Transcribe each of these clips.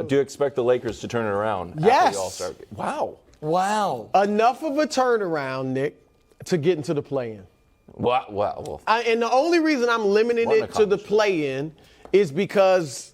Do you expect the Lakers to turn it around Yes. after the All-Star game? Wow. Enough of a turnaround, Nick, to get into the play-in. Wow. And the only reason I'm limiting What an it to the play-in is because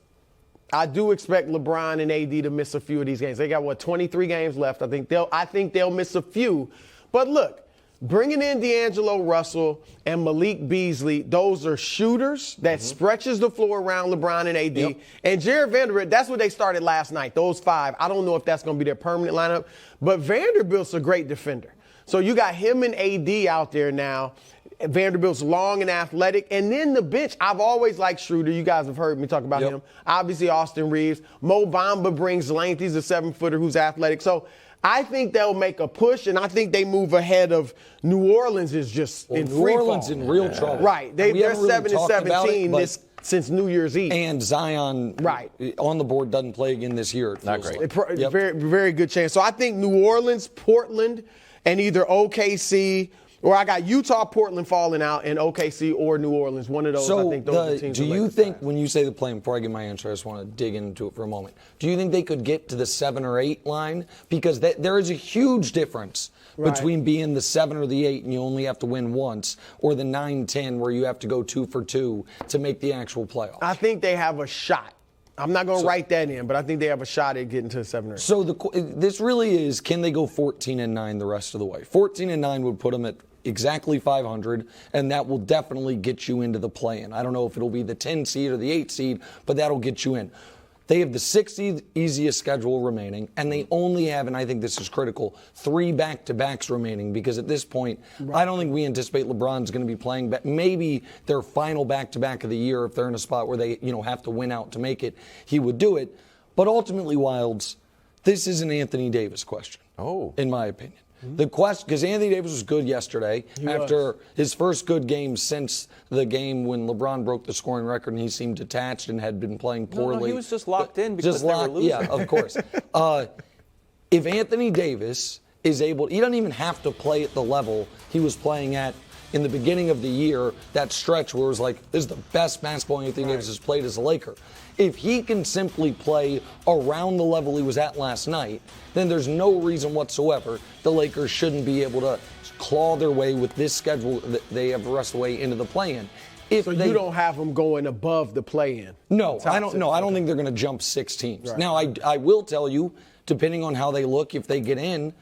I do expect LeBron and AD to miss a few of these games. They got, 23 games left. I think they'll miss a few. But look, bringing in D'Angelo Russell and Malik Beasley, those are shooters that stretches the floor around LeBron and AD. Yep. And Jared Vanderbilt, that's what they started last night, those 5. I don't know if that's going to be their permanent lineup, but Vanderbilt's a great defender. So you got him and AD out there now. Vanderbilt's long and athletic. And then the bench, I've always liked Schroeder. You guys have heard me talk about him. Obviously, Austin Reeves. Mo Bamba brings length. He's a 7-footer who's athletic. So I think they'll make a push, and I think they move ahead of New Orleans is just in free fall. New Orleans in real trouble. Right. They're really 7-17 since New Year's Eve. And Zion on the board doesn't play again this year. Not great. Very, very good chance. So I think New Orleans, Portland, and either OKC or I got Utah, Portland falling out, and OKC or New Orleans. One of those, so I think those are the teams. Do you think, when you say the play, before I get my answer, I just want to dig into it for a moment. Do you think they could get to the 7 or 8 line? Because there is a huge difference between being the 7 or the 8 and you only have to win once, or the 9-10 where you have to go 2 for 2 to make the actual playoffs. I think they have a shot. I'm not going to write that in, but I think they have a shot at getting to the 7 or 8. So this really is, can they go 14-9 the rest of the way? 14-9 would put them at exactly 500, and that will definitely get you into the play-in. I don't know if it'll be the 10 seed or the 8 seed, but that'll get you in. They have the 60th easiest schedule remaining, and they only have, and I think this is critical, 3 back-to-backs remaining, because at this point, I don't think we anticipate LeBron's going to be playing. Maybe their final back-to-back of the year, if they're in a spot where they have to win out to make it, he would do it. But ultimately, Wilds, this is an Anthony Davis question, in my opinion. The question, because Anthony Davis was good yesterday after his first good game since the game when LeBron broke the scoring record and he seemed detached and had been playing poorly. No, he was just locked in because they were losing. Yeah, of course. If Anthony Davis is able, he doesn't even have to play at the level he was playing at in the beginning of the year, that stretch where it was like, this is the best basketball Anthony Davis has played as a Laker. If he can simply play around the level he was at last night, then there's no reason whatsoever the Lakers shouldn't be able to claw their way with this schedule that they have the rest of the way into the play-in. So you don't have them going above the play-in? No, I don't. No, I don't think they're going to jump 6 teams. Now, I will tell you, depending on how they look, if they get in,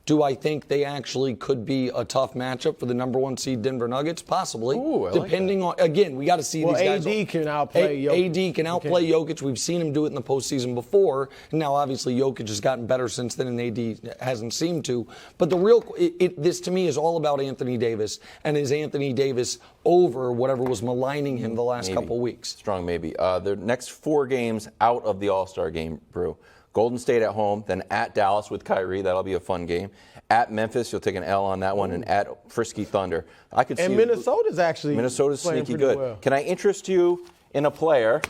do I think they actually could be a tough matchup for the number 1 seed Denver Nuggets? Possibly. Depending on, again, we got to see these guys. AD can outplay Jokić. AD can outplay Jokić. We've seen him do it in the postseason before. And now, obviously, Jokić has gotten better since then, and AD hasn't seemed to. But this to me is all about Anthony Davis, and is Anthony Davis over whatever was maligning him the last couple weeks? Strong maybe. The next 4 games out of the All-Star game, Brew. Golden State at home, then at Dallas with Kyrie. That'll be a fun game. At Memphis, you'll take an L on that one, and at Frisky Thunder. Minnesota's sneaky good. Well. Can I interest you in a player?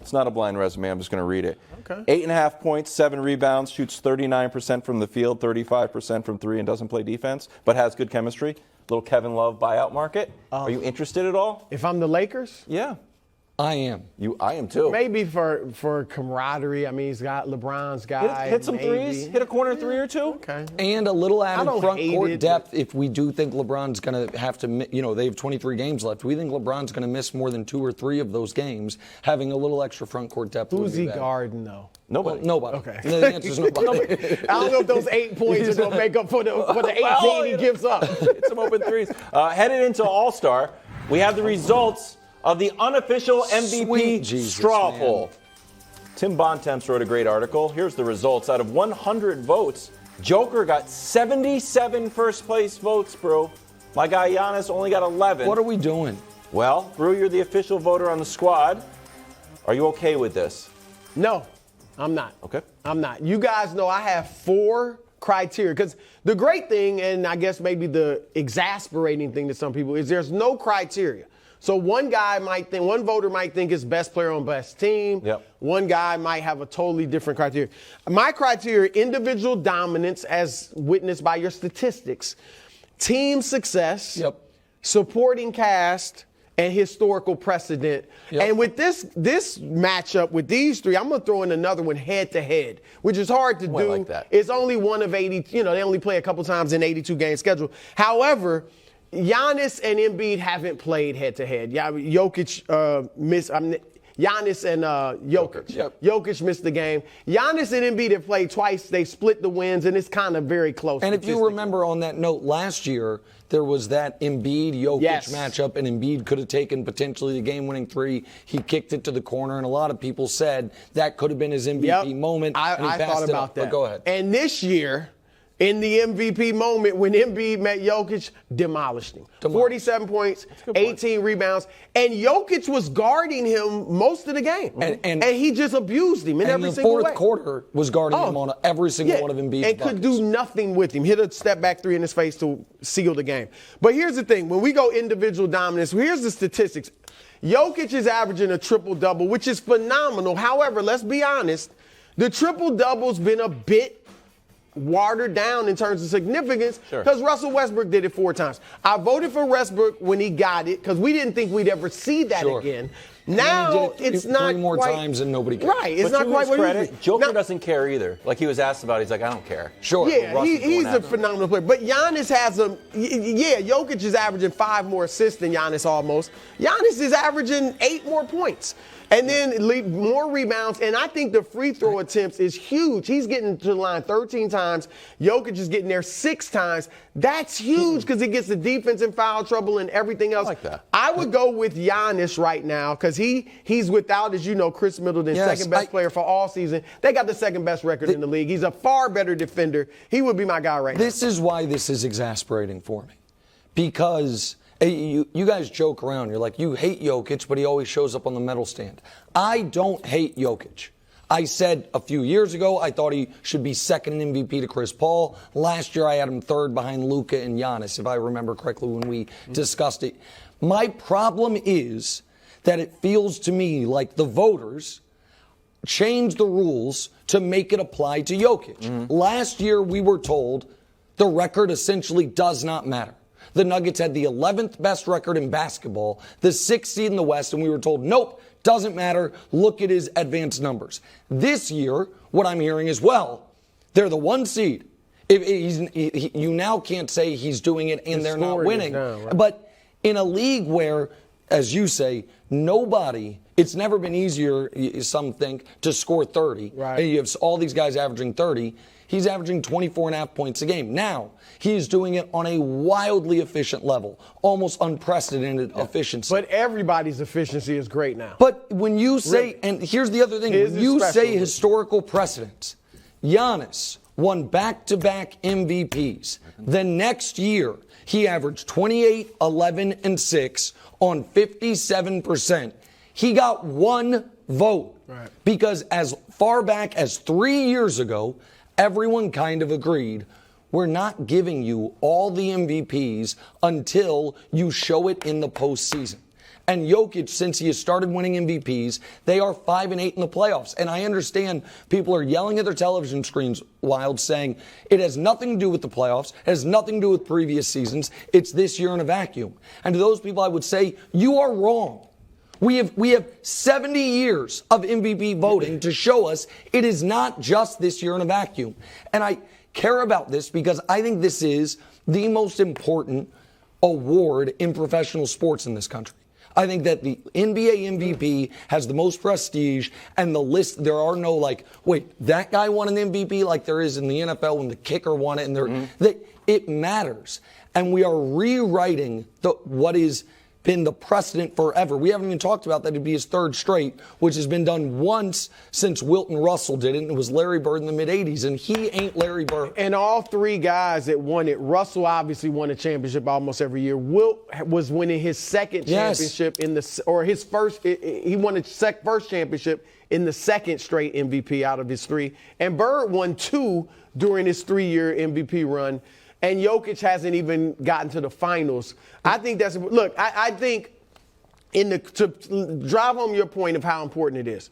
It's not a blind resume. I'm just going to read it. Okay. 8.5 points, 7 rebounds, shoots 39% from the field, 35% from 3, and doesn't play defense, but has good chemistry. Little Kevin Love buyout market. Are you interested at all? If I'm the Lakers? Yeah. I am. I am too. Maybe for camaraderie. I mean, he's got LeBron's guy. Hit some threes. Hit a corner 3 or 2. Okay. And a little added front court depth if we do think LeBron's going to have to, they have 23 games left. We think LeBron's going to miss more than 2 or 3 of those games. Having a little extra front court depth. Who's he guarding, though? Nobody. Well, nobody. Okay. The answer's nobody. I don't know if those 8 points are going to make up for the 18 he gives up. Hit some open threes. Headed into All-Star, we have the results of the unofficial MVP straw poll. Tim Bontemps wrote a great article. Here's the results. Out of 100 votes, Joker got 77 first-place votes, bro. My guy Giannis only got 11. What are we doing? Well, Brew, you're the official voter on the squad. Are you okay with this? No, I'm not. Okay. I'm not. You guys know I have 4 criteria. Because the great thing, and I guess maybe the exasperating thing to some people, is there's no criteria. So one voter might think it's best player on best team. Yep. One guy might have a totally different criteria. My criteria, individual dominance as witnessed by your statistics, team success, supporting cast, and historical precedent. Yep. And with this matchup with these three, I'm going to throw in another one head-to-head, which is hard to do. I like that. It's only one of 80. They only play a couple times in 82-game schedule. However, Giannis and Embiid haven't played head-to-head. Jokic missed. Giannis and Jokic. Yep. Jokic missed the game. Giannis and Embiid have played twice. They split the wins, and it's kind of very close. And if you remember on that note, last year, there was that Embiid-Jokic matchup, and Embiid could have taken potentially the game-winning three. He kicked it to the corner, and a lot of people said that could have been his MVP moment. I thought about that. But go ahead. And this year, in the MVP moment, when Embiid met Jokic, demolished him. 47 points, 18 rebounds, and Jokic was guarding him most of the game. And he just abused him in every single way. And the fourth quarter was guarding him on every single one of Embiid's and buckets. could do nothing with him. Hit a step-back three in his face to seal the game. But here's the thing. When we go individual dominance, here's the statistics. Jokic is averaging a triple-double, which is phenomenal. However, let's be honest, the triple-double's been a bit watered down in terms of significance because Russell Westbrook did it 4 times. I voted for Westbrook when he got it because we didn't think we'd ever see that again. Now it's not 3 more times and nobody cares. Right, it's not quite what credit, you Joker doesn't care either. Like he was asked about it, he's like, I don't care. Sure. Yeah, he's a phenomenal player. But Giannis has Jokic is averaging 5 more assists than Giannis almost. Giannis is averaging 8 more points. And then more rebounds. And I think the free throw attempts is huge. He's getting to the line 13 times. Jokic is getting there 6 times. That's huge because it gets the defense in foul trouble and everything else. I like that. I would go with Giannis right now because he's without, as you know, Chris Middleton, second best player for all season. They got the second best record in the league. He's a far better defender. He would be my guy right now. This is why this is exasperating for me. Because you guys joke around. You're like, you hate Jokic, but he always shows up on the medal stand. I don't hate Jokic. I said a few years ago I thought he should be second in MVP to Chris Paul. Last year I had him third behind Luka and Giannis, if I remember correctly when we discussed it. My problem is that it feels to me like the voters changed the rules to make it apply to Jokic. Last year we were told the record essentially does not matter. The Nuggets had the 11th best record in basketball, the 6th seed in the West, and we were told, nope, doesn't matter. Look at his advanced numbers. This year, what I'm hearing is, well, they're the 1 seed. You now can't say he's doing it and they're not winning. But in a league where, as you say, it's never been easier, some think, to score 30. Right. And you have all these guys averaging 30. He's averaging 24.5 points a game. Now, he's doing it on a wildly efficient level, almost unprecedented efficiency. But everybody's efficiency is great now. But when you say, and here's the other thing, when you say historical precedents, Giannis won back-to-back MVPs. The next year, he averaged 28, 11, and 6 on 57%. He got 1 vote because as far back as 3 years ago, everyone kind of agreed, we're not giving you all the MVPs until you show it in the postseason. And Jokic, since he has started winning MVPs, they are 5-8 in the playoffs. And I understand people are yelling at their television screens wild, saying it has nothing to do with the playoffs, it has nothing to do with previous seasons, it's this year in a vacuum. And to those people, I would say, you are wrong. We have 70 years of MVP voting to show us it is not just this year in a vacuum. And I care about this because I think this is the most important award in professional sports in this country. I think that the NBA MVP has the most prestige, and the list, there are no wait, that guy won an MVP like there is in the NFL when the kicker won it, and it matters. And we are rewriting what is been the precedent forever. We haven't even talked about that it'd be his 3rd straight, which has been done once since Wilton Russell did it, and it was Larry Bird in the mid-'80s, and he ain't Larry Bird. And all 3 guys that won it, Russell obviously won a championship almost every year. Wilt was winning his 2nd championship his first, he won his first championship in the 2nd straight MVP out of his 3. And Bird won 2 during his 3-year MVP run. And Jokic hasn't even gotten to the finals. I think I think to drive home your point of how important it is,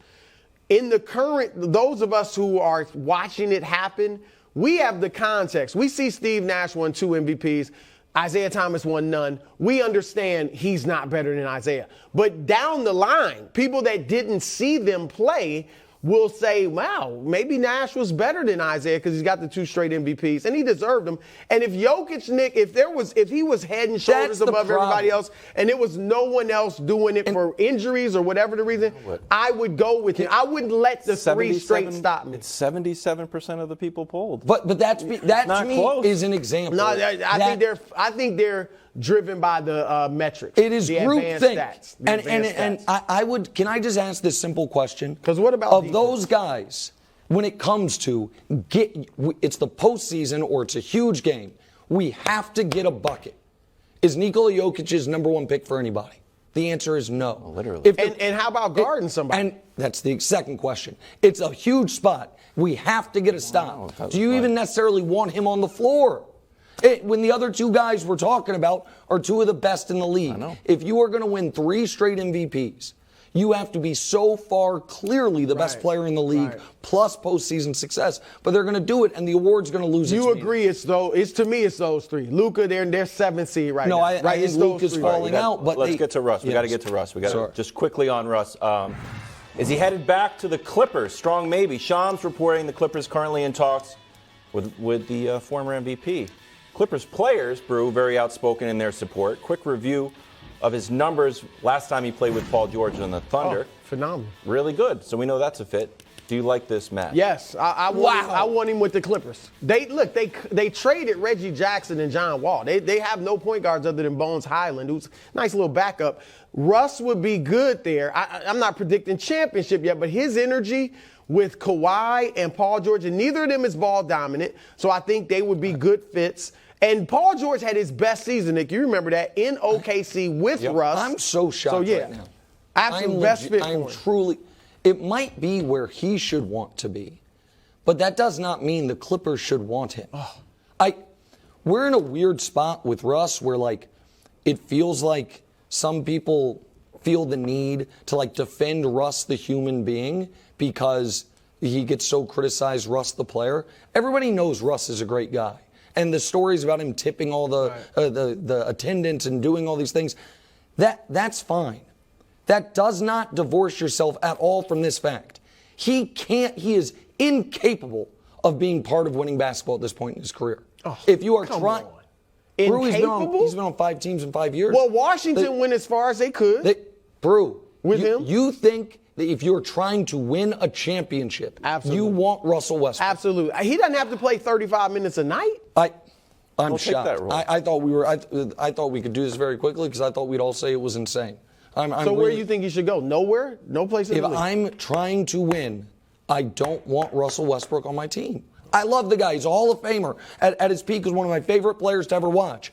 in the current, those of us who are watching it happen, we have the context. We see Steve Nash won 2 MVPs. Isaiah Thomas won none. We understand he's not better than Isaiah. But down the line, people that didn't see them play will say, wow, maybe Nash was better than Isaiah because he's got the 2 straight MVPs, and he deserved them. And if Jokic, Nick, if he was head and shoulders above everybody else, and there was no one else doing it for injuries or whatever the reason, I would go with him. I wouldn't let the 3 straight stop me. It's 77% of the people polled. But that to me close. is an example. No, I think they're driven by the metrics. It is groupthink. Stats. And can I just ask this simple question? Because what about of those guys, when it comes to it's the postseason or it's a huge game, we have to get a bucket. Is Nikola Jokic number 1 pick for anybody? The answer is no. Well, literally. And how about guarding somebody? And that's the second question. It's a huge spot. We have to get a stop. Do you even necessarily want him on the floor? When the other 2 guys we're talking about are 2 of the best in the league. I know. If you are going to win 3 straight MVPs, you have to be so far clearly the best player in the league, plus postseason success. But they're going to do it, and the award's going to lose its meaning. You agree? To me, it's those 3. Luka, they're 7th seed right now. No, I think Luka's falling out. But let's get to Russ. We got to get to Russ. We got to just quickly on Russ. Is he headed back to the Clippers? Strong maybe. Shams reporting the Clippers currently in talks with the former MVP. Clippers players, Brew, very outspoken in their support. Quick review of his numbers last time he played with Paul George on the Thunder. Oh, phenomenal. Really good. So we know that's a fit. Do you like this match? Yes, I want him with the Clippers. They traded Reggie Jackson and John Wall. They have no point guards other than Bones Highland, who's a nice little backup. Russ would be good there. I'm not predicting championship yet, but his energy with Kawhi and Paul George, and neither of them is ball dominant, so I think they would be good fits. And Paul George had his best season, Nick. You remember that, in OKC with Russ. I'm so shocked right now. Absolute best fit for him. Truly, it might be where he should want to be, but that does not mean the Clippers should want him. We're in a weird spot with Russ where, it feels like some people feel the need to, defend Russ the human being because he gets so criticized, Russ the player. Everybody knows Russ is a great guy. And the stories about him tipping all the attendants and doing all these things, that's fine. That does not divorce yourself at all from this fact. He is incapable of being part of winning basketball at this point in his career. If you are trying, he's been on 5 teams in 5 years. Well, Washington went as far as they could. Him? You think that if you're trying to win a championship, you want Russell Westbrook? Absolutely. He doesn't have to play 35 minutes a night. I'm shocked. I thought we could do this very quickly because I thought we'd all say it was insane. So where do you think he should go? Nowhere? No place in the league? If I'm trying to win, I don't want Russell Westbrook on my team. I love the guy. He's a Hall of Famer. At his peak, was one of my favorite players to ever watch.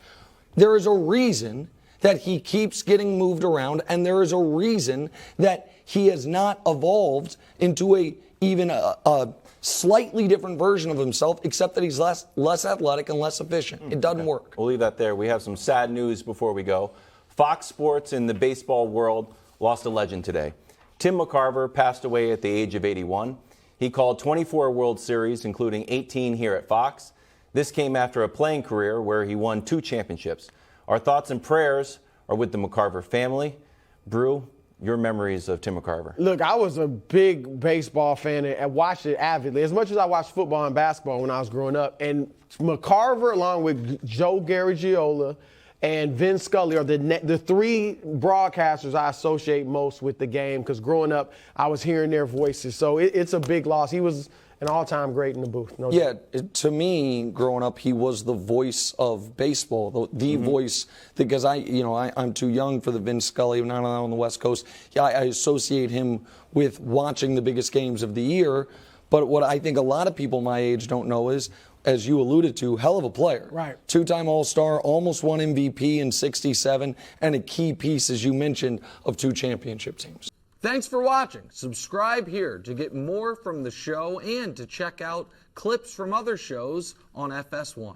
There is a reason that he keeps getting moved around, and there is a reason that he has not evolved into even a slightly different version of himself, except that he's less athletic and less efficient. It doesn't work. We'll leave that there. We have some sad news before we go. Fox Sports in the baseball world lost a legend today. Tim McCarver passed away at the age of 81. He called 24 World Series, including 18 here at Fox. This came after a playing career where he won 2 championships. Our thoughts and prayers are with the McCarver family. Brew, your memories of Tim McCarver. Look, I was a big baseball fan and watched it avidly, as much as I watched football and basketball when I was growing up. And McCarver, along with Joe Garagiola and Vin Scully, are the 3 broadcasters I associate most with the game, because growing up, I was hearing their voices. So it's a big loss. He was an all-time great in the booth. To me, growing up, he was the voice of baseball, the voice, because I'm too young for the Vin Scully, not on the West Coast. I associate him with watching the biggest games of the year. But what I think a lot of people my age don't know is, as you alluded to, hell of a player. Right. 2-time All-Star, almost won MVP in '67, and a key piece, as you mentioned, of 2 championship teams. Thanks for watching. Subscribe here to get more from the show and to check out clips from other shows on FS1.